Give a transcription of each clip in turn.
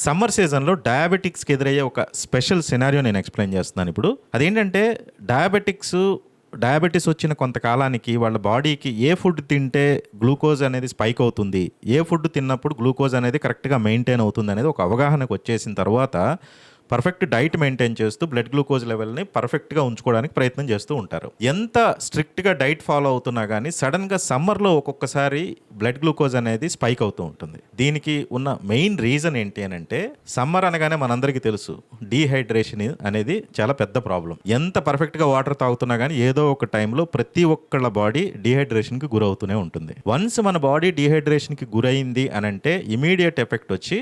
Summer సీజన్‌లో డయాబెటిక్స్‌కి ఎదురయ్యే ఒక స్పెషల్ సినారియో నేను ఎక్స్‌ప్లెయిన్ చేస్తున్నాను ఇప్పుడు. అదేంటంటే డయాబెటిస్ వచ్చిన కొంతకాలానికి వాళ్ళ బాడీకి ఏ ఫుడ్ తింటే గ్లూకోజ్ అనేది స్పైక్ అవుతుంది, ఏ ఫుడ్ తిన్నప్పుడు గ్లూకోజ్ అనేది కరెక్ట్‌గా మెయింటైన్ అవుతుందనేది ఒక అవగాహనకు వచ్చేసిన తర్వాత పర్ఫెక్ట్ డైట్ మెయింటైన్ చేస్తూ బ్లడ్ గ్లూకోజ్ లెవెల్‌ని పర్ఫెక్ట్‌గా ఉంచుకోవడానికి ప్రయత్నం చేస్తూ ఉంటారు. ఎంత స్ట్రిక్ట్‌గా డైట్ ఫాలో అవుతున్నా గానీ సడెన్‌గా సమ్మర్‌లో ఒక్కొక్కసారి బ్లడ్ గ్లూకోజ్ అనేది స్పైక్ అవుతూ ఉంటుంది. దీనికి ఉన్న మెయిన్ రీజన్ ఏంటి అనంటే సమ్మర్ అనగానే మనందరికీ తెలుసు డీహైడ్రేషన్ అనేది చాలా పెద్ద ప్రాబ్లమ్. ఎంత పర్ఫెక్ట్‌గా వాటర్ తాగుతున్నా గానీ ఏదో ఒక టైంలో ప్రతి ఒక్కళ్ళ బాడీ డీహైడ్రేషన్‌కి గురవుతూనే ఉంటుంది. వన్స్ మన బాడీ డీహైడ్రేషన్‌కి గురైంది అనంటే ఇమ్మీడియేట్ ఎఫెక్ట్ వచ్చి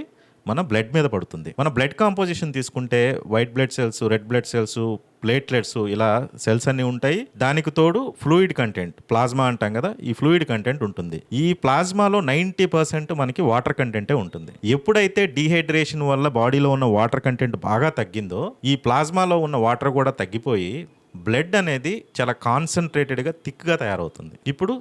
మన బ్లడ్ మీద పడుతుంది. మన బ్లడ్ కాంపోజిషన్ తీసుకుంటే white blood cells, red blood cells, platelets ఇలా సెల్స్ అన్నీ ఉంటాయి. దానికి తోడు ఫ్లూయిడ్ కంటెంట్, ప్లాస్మా అంటాం కదా, ఈ ఫ్లూయిడ్ కంటెంట్ ఉంటుంది. ఈ ప్లాస్మాలో 90% మనకి వాటర్ కంటెంటే ఉంటుంది. ఎప్పుడైతే డీహైడ్రేషన్ వల్ల బాడీలో ఉన్న వాటర్ కంటెంట్ బాగా తగ్గిందో ఈ ప్లాస్మాలో ఉన్న వాటర్ కూడా తగ్గిపోయి బ్లడ్ అనేది చాలా కాన్సన్ట్రేటెడ్గా థిక్గా తయారవుతుంది. ఇప్పుడు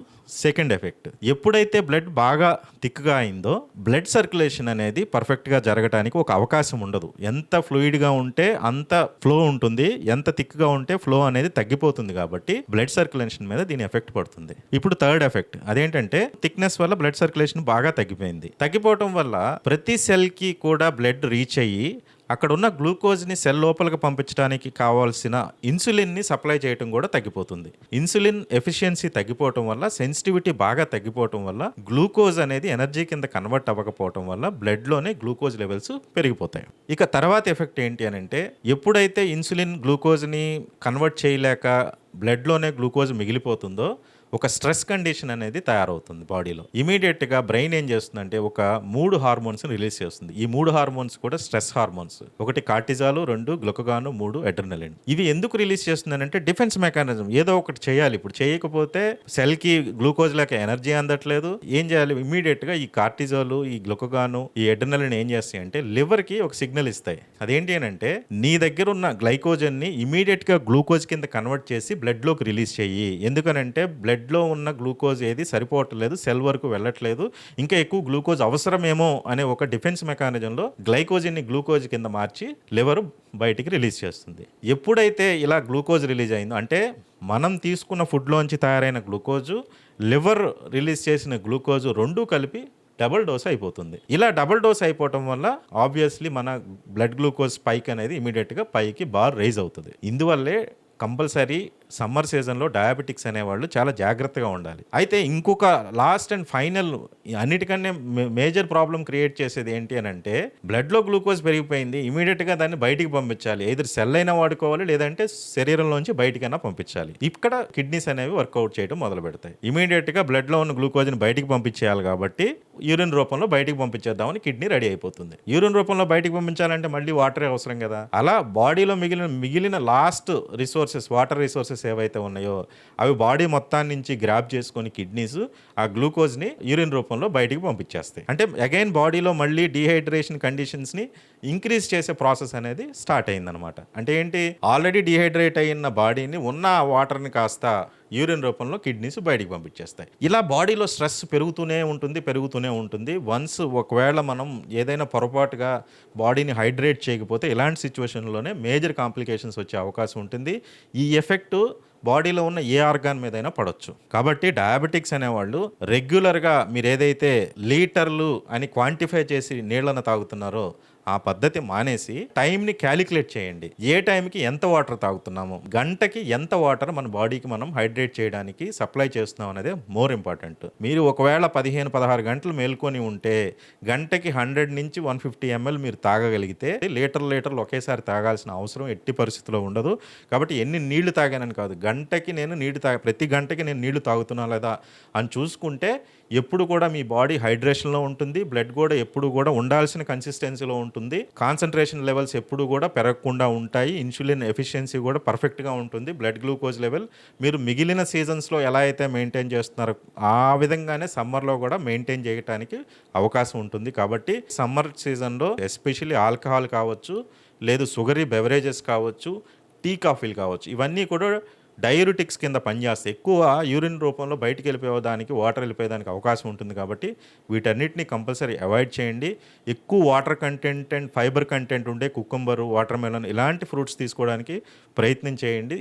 సెకండ్ ఎఫెక్ట్, ఎప్పుడైతే బ్లడ్ బాగా థిక్గా అయిందో బ్లడ్ సర్క్యులేషన్ అనేది పర్ఫెక్ట్గా జరగడానికి ఒక అవకాశం ఉండదు. ఎంత ఫ్లూయిడ్గా ఉంటే అంత ఫ్లో ఉంటుంది, ఎంత థిక్గా ఉంటే ఫ్లో అనేది తగ్గిపోతుంది. కాబట్టి బ్లడ్ సర్క్యులేషన్ మీద దీని ఎఫెక్ట్ పడుతుంది. ఇప్పుడు థర్డ్ ఎఫెక్ట్ అదేంటంటే థిక్నెస్ వల్ల బ్లడ్ సర్క్యులేషన్ బాగా తగ్గిపోయింది. తగ్గిపోవటం వల్ల ప్రతి సెల్కి కూడా బ్లడ్ రీచ్ అయ్యి అక్కడ ఉన్న గ్లూకోజ్ని సెల్ లోపలికి పంపించడానికి కావాల్సిన ఇన్సులిన్ని సప్లై చేయడం కూడా తగ్గిపోతుంది. ఇన్సులిన్ ఎఫిషియన్సీ తగ్గిపోవటం వల్ల, సెన్సిటివిటీ బాగా తగ్గిపోవటం వల్ల గ్లూకోజ్ అనేది ఎనర్జీ కింద కన్వర్ట్ అవ్వకపోవటం వల్ల బ్లడ్లోనే గ్లూకోజ్ లెవెల్స్ పెరిగిపోతాయి. ఇక తర్వాత ఎఫెక్ట్ ఏంటి అని అంటే ఎప్పుడైతే ఇన్సులిన్ గ్లూకోజ్ని కన్వర్ట్ చేయలేక బ్లడ్లోనే గ్లూకోజ్ మిగిలిపోతుందో ఒక స్ట్రెస్ కండిషన్ అనేది తయారవుతుంది బాడీలో. ఇమీడియట్గా బ్రెయిన్ ఏం చేస్తుందంటే ఒక 3 హార్మోన్స్ రిలీజ్ చేస్తుంది. ఈ 3 హార్మోన్స్ కూడా స్ట్రెస్ హార్మోన్స్. ఒకటి కార్టిజాలు, 2 గ్లూకగాను, 3 అడ్రినలిన్. ఇవి ఎందుకు రిలీజ్ చేస్తుందంటే డిఫెన్స్ మెకానిజం. ఏదో ఒకటి చేయాలి. ఇప్పుడు చేయకపోతే సెల్కి గ్లూకోజ్ లేక ఎనర్జీ అందట్లేదు. ఏం చేయాలి? ఇమీడియట్గా ఈ కార్టిజాలు, ఈ గ్లూకగాను, ఈ అడ్రినలిన్ ఏం చేస్తాయి అంటే లివర్కి ఒక సిగ్నల్ ఇస్తాయి. అదేంటి అని అంటే నీ దగ్గర ఉన్న గ్లైకోజన్ని ఇమీడియట్గా గ్లూకోజ్ కింద కన్వర్ట్ చేసి బ్లడ్లోకి రిలీజ్ చెయ్యి. ఎందుకనంటే బ్లడ్లో ఉన్న గ్లూకోజ్ ఏది సరిపోవట్లేదు, సెల్ వరకు వెళ్ళట్లేదు, ఇంకా ఎక్కువ గ్లూకోజ్ అవసరమేమో అనే ఒక డిఫెన్స్ మెకానిజంలో గ్లైకోజన్ని గ్లూకోజ్ కింద మార్చి లివర్ బయటికి రిలీజ్ చేస్తుంది. ఎప్పుడైతే ఇలా గ్లూకోజ్ రిలీజ్ అయిందో అంటే మనం తీసుకున్న ఫుడ్లోంచి తయారైన గ్లూకోజు, లివర్ రిలీజ్ చేసిన గ్లూకోజు రెండూ కలిపి డబుల్ డోస్ అయిపోతుంది. ఇలా డబుల్ డోస్ అయిపోవటం వల్ల ఆబ్వియస్లీ మన బ్లడ్ గ్లూకోజ్ స్పైక్ అనేది ఇమీడియట్గా పైకి బార్ రైజ్ అవుతుంది. ఇందువల్లే కంపల్సరీ సమ్మర్ సీజన్లో డయాబెటిక్స్ అనేవాళ్ళు చాలా జాగ్రత్తగా ఉండాలి. అయితే ఇంకొక లాస్ట్ అండ్ ఫైనల్ అన్నిటికన్నా మేజర్ ప్రాబ్లం క్రియేట్ చేసేది ఏంటి అని అంటే బ్లడ్లో గ్లూకోజ్ పెరిగిపోయింది, ఇమీడియట్గా దాన్ని బయటికి పంపించాలి. ఎదురు సెల్ అయినా వాడుకోవాలి, లేదంటే శరీరంలోంచి బయటికైనా పంపించాలి. ఇక్కడ కిడ్నీస్ అనేవి వర్కౌట్ చేయడం మొదలు పెడతాయి. ఇమీడియట్గా బ్లడ్లో ఉన్న గ్లూకోజ్ని బయటికి పంపించేయాలి కాబట్టి యూరిన్ రూపంలో బయటికి పంపించేద్దామని కిడ్నీ రెడీ అయిపోతుంది. యూరిన్ రూపంలో బయటికి పంపించాలంటే మళ్ళీ వాటరే అవసరం కదా. అలా బాడీలో మిగిలిన లాస్ట్ రిసోర్సెస్, వాటర్ రిసోర్సెస్ ఏవైతే ఉన్నాయో అవి బాడీ మొత్తాన్ని నుంచి గ్రాబ్ చేసుకొని కిడ్నీస్ ఆ గ్లూకోజ్ని యూరిన్ రూపంలో బయటికి పంపించేస్తాయి. అంటే అగైన్ బాడీలో మళ్ళీ డీహైడ్రేషన్ కండిషన్స్ని ఇంక్రీజ్ చేసే ప్రాసెస్ అనేది స్టార్ట్ అయిందనమాట. అంటే ఏంటి, ఆల్రెడీ డీహైడ్రేట్ అయిన బాడీని ఉన్న వాటర్ని కాస్త యూరిన్ రూపంలో కిడ్నీస్ బయటికి పంపించేస్తాయి. ఇలా బాడీలో స్ట్రెస్ పెరుగుతూనే ఉంటుంది. వన్స్ ఒకవేళ మనం ఏదైనా పొరపాటుగా బాడీని హైడ్రేట్ చేయకపోతే ఇలాంటి సిచ్యువేషన్లోనే మేజర్ కాంప్లికేషన్స్ వచ్చే అవకాశం ఉంటుంది. ఈ ఎఫెక్ట్ బాడీలో ఉన్న ఏ ఆర్గాన్ మీదైనా పడవచ్చు. కాబట్టి డయాబెటిక్స్ అనేవాళ్ళు రెగ్యులర్గా మీరు ఏదైతే లీటర్లు అని క్వాంటిఫై చేసి నీళ్ళను తాగుతున్నారో ఆ పద్ధతి మానేసి టైంని క్యాలిక్యులేట్ చేయండి. ఏ టైంకి ఎంత వాటర్ తాగుతున్నాము, గంటకి ఎంత వాటర్ మన బాడీకి మనం హైడ్రేట్ చేయడానికి సప్లై చేస్తున్నాం అనేది మోర్ ఇంపార్టెంట్. మీరు ఒకవేళ 15-16 గంటలు మేల్కొని ఉంటే గంటకి 100 నుంచి 150 ml మీరు తాగగలిగితే లీటర్లు ఒకేసారి తాగాల్సిన అవసరం ఎట్టి పరిస్థితిలో ఉండదు. కాబట్టి ఎన్ని నీళ్లు తాగానని కాదు, ప్రతి గంటకి నేను నీళ్లు తాగుతున్నా లేదా అని చూసుకుంటే ఎప్పుడు కూడా మీ బాడీ హైడ్రేషన్లో ఉంటుంది. బ్లడ్ కూడా ఎప్పుడు కూడా ఉండాల్సిన కన్సిస్టెన్సీలో ఉంటుంది. కాన్సన్ట్రేషన్ లెవెల్స్ ఎప్పుడు కూడా పెరగకుండా ఉంటాయి. ఇన్సులిన్ ఎఫిషియన్సీ కూడా పర్ఫెక్ట్గా ఉంటుంది. బ్లడ్ గ్లూకోజ్ లెవెల్ మీరు మిగిలిన సీజన్స్లో ఎలా అయితే మెయింటైన్ చేస్తున్నారో ఆ విధంగానే సమ్మర్లో కూడా మెయింటైన్ చేయడానికి అవకాశం ఉంటుంది. కాబట్టి సమ్మర్ సీజన్లో ఎస్పెషల్లీ ఆల్కహాల్ కావచ్చు, లేదు షుగరీ బెవరేజెస్ కావచ్చు, టీ కాఫీలు కావచ్చు, ఇవన్నీ కూడా డయూరిటిక్స్ కింద పనిచేస్తాయి. ఎక్కువ యూరిన్ రూపంలో బయటికి వెళ్ళిపోయేదానికి, వాటర్ వెళ్ళిపోయేదానికి అవకాశం ఉంటుంది కాబట్టి వీటన్నిటిని కంపల్సరీ అవాయిడ్ చేయండి. ఎక్కువ water content and fibre content ఉండే కుకుంబరు, వాటర్ మెలన్ ఇలాంటి ఫ్రూట్స్ తీసుకోవడానికి ప్రయత్నం చేయండి.